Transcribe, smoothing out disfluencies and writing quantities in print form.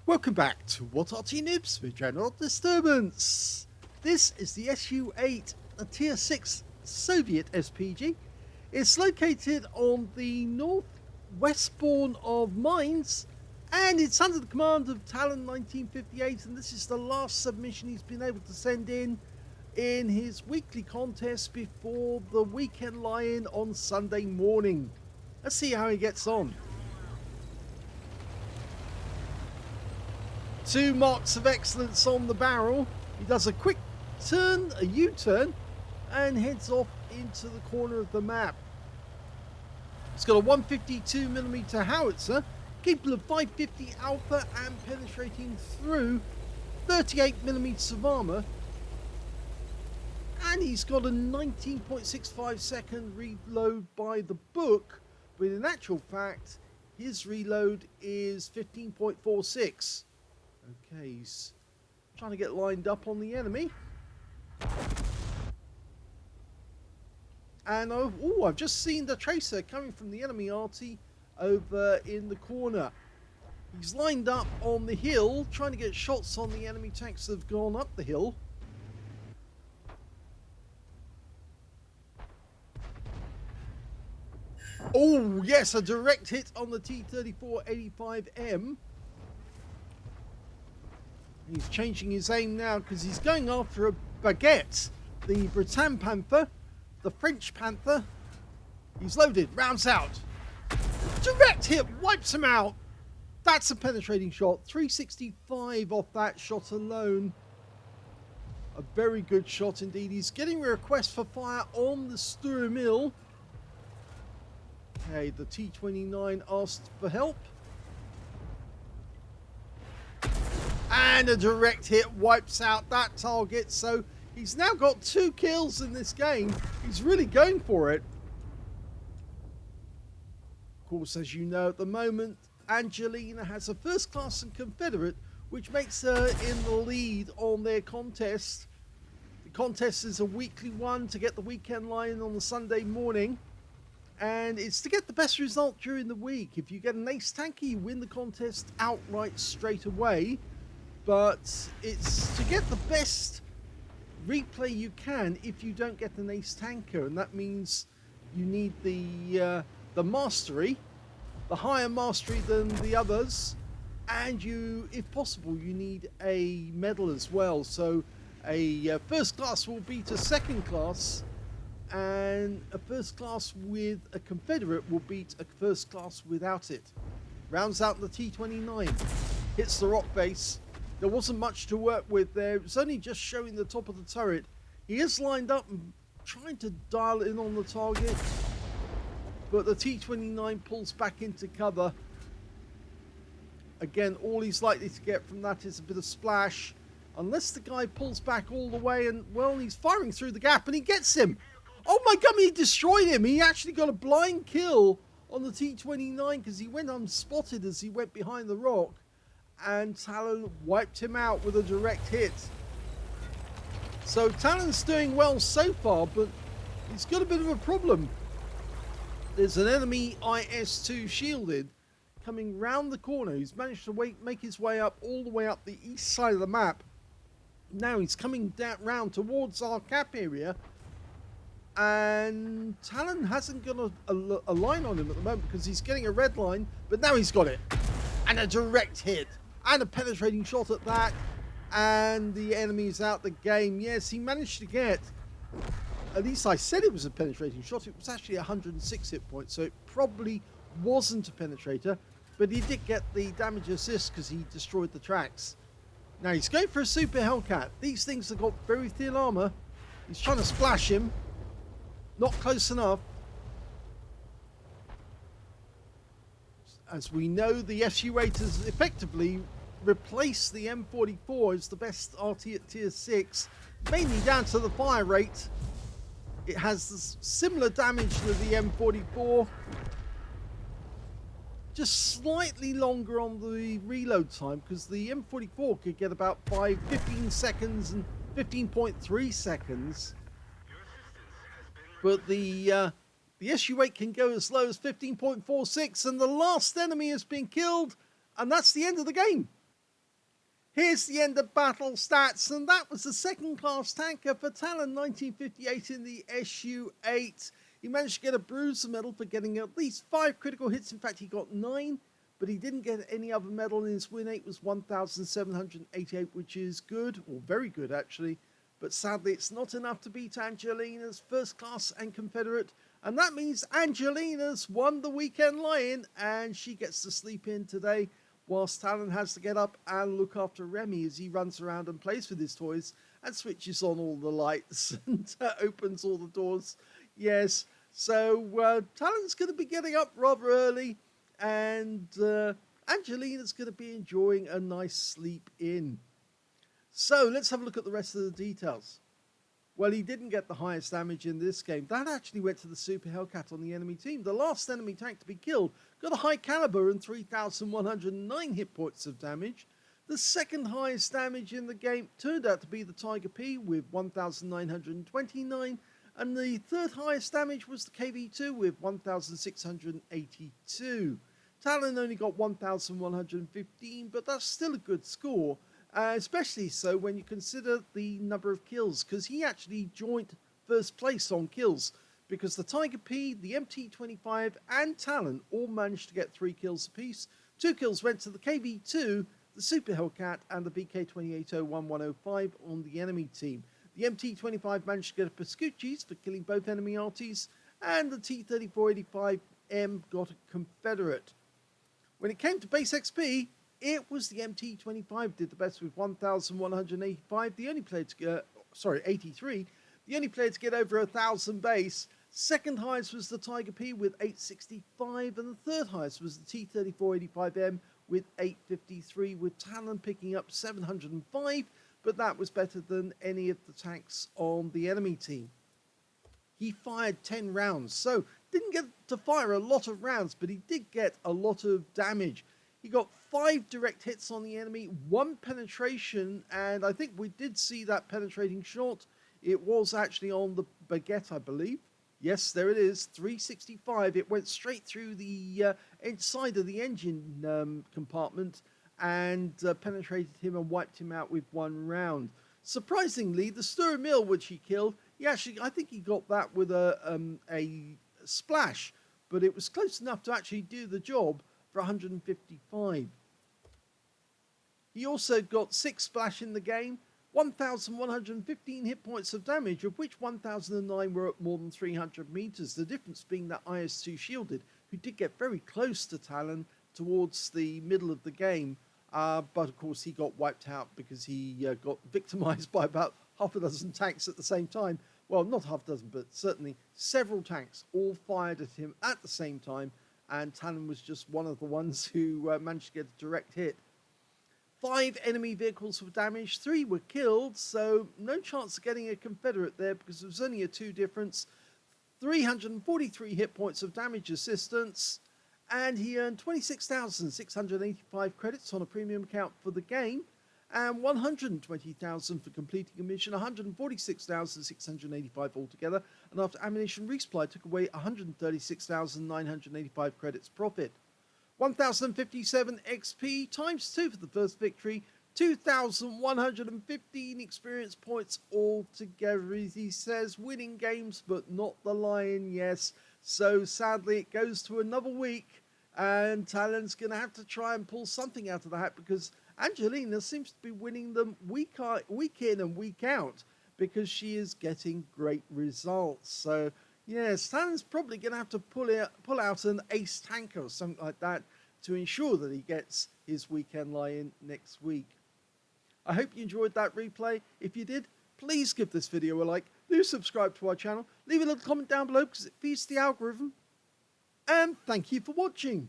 Welcome back to What Are T-Nibs with General Disturbance. This is the SU-8, a Tier 6 Soviet SPG. It's located on the northwestbourne of Mines, and it's under the command of talon1958, and this is the last submission he's been able to send in his weekly contest before the weekend lie-in on Sunday morning. Let's see how he gets on. 2 marks of excellence on the barrel. He does a quick turn, a U-turn, and heads off into the corner of the map. He's got a 152mm howitzer, capable of 550 alpha and penetrating through 38mm of armor. And he's got a 19.65 second reload by the book, but in actual fact, his reload is 15.46. Okay, he's trying to get lined up on the enemy. And I've just seen the tracer coming from the enemy arty over in the corner. He's lined up on the hill, trying to get shots on the enemy tanks that have gone up the hill. Oh, yes, a direct hit on the T-3485M. He's changing his aim now because he's going after a baguette. The Britann Panther, the French Panther. He's loaded, rounds out. Direct hit, wipes him out. That's a penetrating shot. 365 off that shot alone. A very good shot indeed. He's getting a request for fire on the Sture Mill. Okay, the T-29 asked for help. And a direct hit wipes out that target. So he's now got 2 kills in this game. He's really going for it. Of course, as you know, at the moment, Angelina has a first class and Confederate, which makes her in the lead on their contest. The contest is a weekly one to get the weekend line on the Sunday morning. And it's to get the best result during the week. If you get an ace tanker, you win the contest outright straight away. But it's to get the best replay you can if you don't get an ace tanker, and that means you need the mastery, the higher mastery than the others, and you, if possible, you need a medal as well. So a first class will beat a second class, and a first class with a Confederate will beat a first class without it. Rounds out the T-29, hits the rock base. There wasn't much to work with there. It was only just showing the top of the turret. He is lined up and trying to dial in on the target, but the T-29 pulls back into cover. Again, all he's likely to get from that is a bit of splash, unless the guy pulls back all the way, and well, he's firing through the gap and he gets him. Oh my god, he destroyed him. He actually got a blind kill on the T-29 because he went unspotted as he went behind the rock. And Talon wiped him out with a direct hit. So Talon's doing well so far, but he's got a bit of a problem. There's an enemy IS-2 shielded coming round the corner. He's managed to make his way up all the way up the east side of the map. Now he's coming down round towards our cap area, and Talon hasn't got a line on him at the moment because he's getting a red line, but now he's got it. And a direct hit. And a penetrating shot at that. And the enemy's out the game. Yes, he managed to get, at least I said it was a penetrating shot. It was actually 106 hit points. So it probably wasn't a penetrator. But he did get the damage assist because he destroyed the tracks. Now he's going for a Super Hellcat. These things have got very thin armor. He's trying to splash him. Not close enough. As we know, the SU-8 has effectively replaced the M44 as the best RT at Tier 6, mainly down to the fire rate. It has similar damage to the M44, just slightly longer on the reload time, because the M44 could get about 15 seconds and 15.3 seconds. But the SU-8 can go as low as 15.46, and the last enemy has been killed, and that's the end of the game. Here's the end of battle stats, and that was the second class tanker for talon1958 in the SU-8. He managed to get a bruiser medal for getting at least 5 critical hits. In fact, he got 9, but he didn't get any other medal, and his win rate was 1,788, which is good, or very good actually. But sadly, it's not enough to beat Angelina's first class and Confederate, and that means Angelina's won the weekend lie-in, and she gets to sleep in today, whilst Talon has to get up and look after Remy as he runs around and plays with his toys and switches on all the lights and opens all the doors. Yes, so Talon's going to be getting up rather early, and Angelina's going to be enjoying a nice sleep in. So let's have a look at the rest of the details. Well, he didn't get the highest damage in this game. That actually went to the Super Hellcat on the enemy team. The last enemy tank to be killed got a high caliber and 3,109 hit points of damage. The second highest damage in the game turned out to be the Tiger P with 1,929. And the third highest damage was the KV2 with 1,682. Talon only got 1,115, but that's still a good score. Especially so when you consider the number of kills, because he actually joined first place on kills, because the Tiger P, the MT25 and Talon all managed to get 3 kills apiece. 2 kills went to the KV2, the Super Hellcat and the BK2801-105 on the enemy team. The MT25 managed to get a Pascucci's for killing both enemy arties, and the T-3485M got a Confederate. When it came to base XP, it was the MT25 did the best with 1,185. The only player to get, 83. The only player to get over 1,000 base. Second highest was the Tiger P with 865, and the third highest was the T-3485M with 853, with Talon picking up 705, but that was better than any of the tanks on the enemy team. He fired 10 rounds, so didn't get to fire a lot of rounds, but he did get a lot of damage. He got 5 direct hits on the enemy, 1 penetration, and I think we did see that penetrating shot. It was actually on the baguette, I believe. Yes, there it is, 365. It went straight through the inside of the engine compartment and penetrated him and wiped him out with 1 round. Surprisingly, the Sturm Mill, which he killed, I think he got that with a splash, but it was close enough to actually do the job for 155. He also got 6 splash in the game, 1,115 hit points of damage, of which 1,009 were at more than 300 meters. The difference being that IS-2 shielded, who did get very close to Talon towards the middle of the game, but of course he got wiped out because he got victimized by about half a dozen tanks at the same time. Well, not half a dozen, but certainly several tanks all fired at him at the same time, and Talon was just one of the ones who managed to get a direct hit. 5 enemy vehicles were damaged, 3 were killed, so no chance of getting a Confederate there because there was only a 2 difference. 343 hit points of damage assistance, and he earned 26,685 credits on a premium account for the game, and 120,000 for completing a mission, 146,685 altogether, and after ammunition resupply took away 136,985 credits profit. 1,057 XP times 2 for the first victory, 2,115 experience points altogether, as he says, winning games but not the lion, yes. So sadly it goes to another week, and Talon's going to have to try and pull something out of the hat, because Angelina seems to be winning them week in and week out, because she is getting great results. So yes, Talon's probably going to have to pull out an ace tanker or something like that to ensure that he gets his weekend lie-in next week. I hope you enjoyed that replay. If you did, please give this video a like. Do subscribe to our channel. Leave a little comment down below because it feeds the algorithm. And thank you for watching.